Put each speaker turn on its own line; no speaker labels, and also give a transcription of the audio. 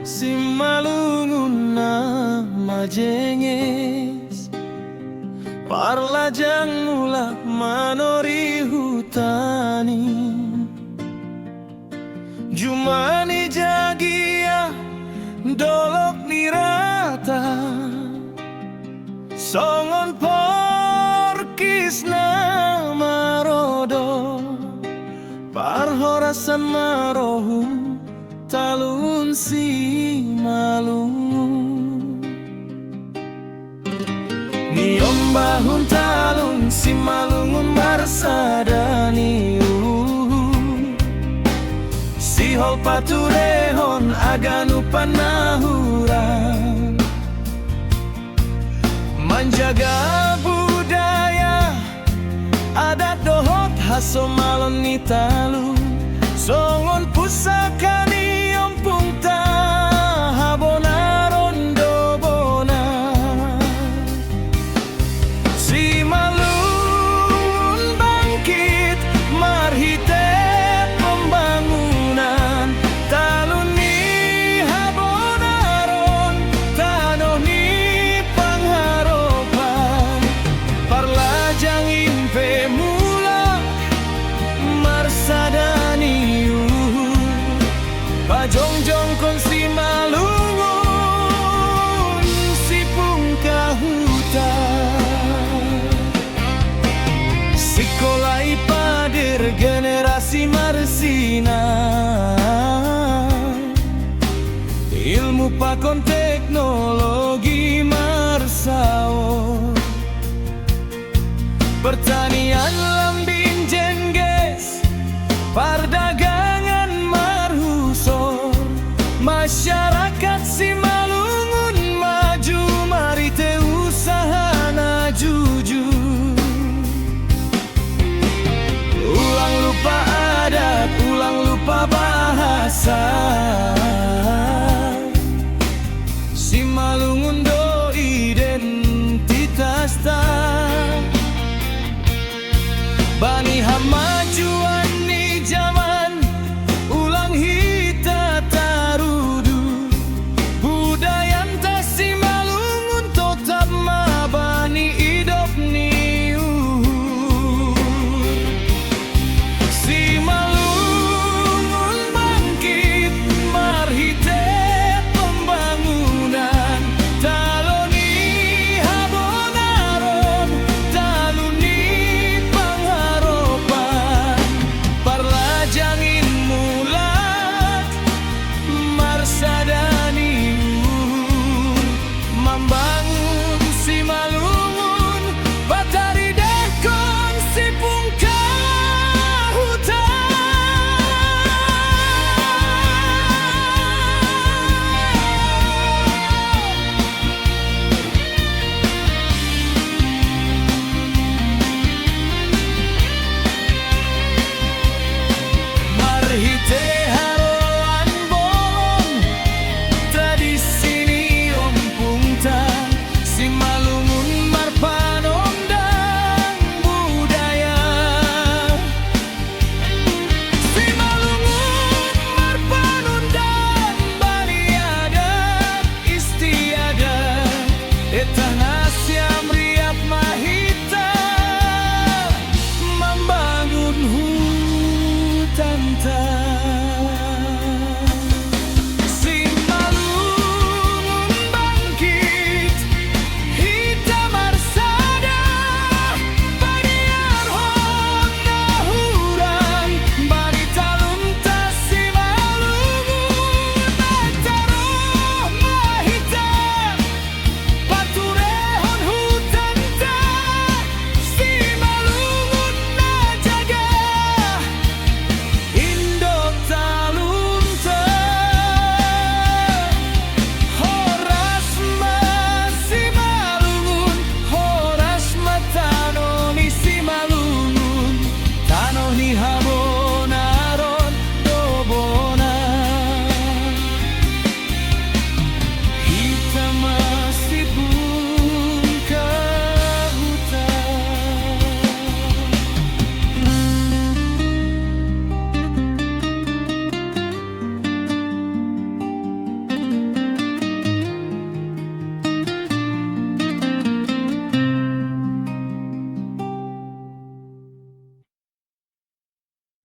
Simalunguna majenges parlajang mula manori hutani Jumani jagia dolok nirata Songon porkis na marodo Parhorasan marohu talun si malungu Niom bahun talun si malungun marsadani Si hol paturehon aganu panahuran Menjaga budaya adat dohot haso malon ni talun Songon pusakani ompung tahabona rondo bona Si malun bangkit marhite pembangunan Talun ni habonaron tanoh ni pangharopan Parlajang impe mula marsadani Pajongjong kon si malungun si pungkahuta Sikolai padir generasi marsina Ilmu pakon teknologi marsao Pertanian lambin jengges Perdagangan marhusor Masyarakat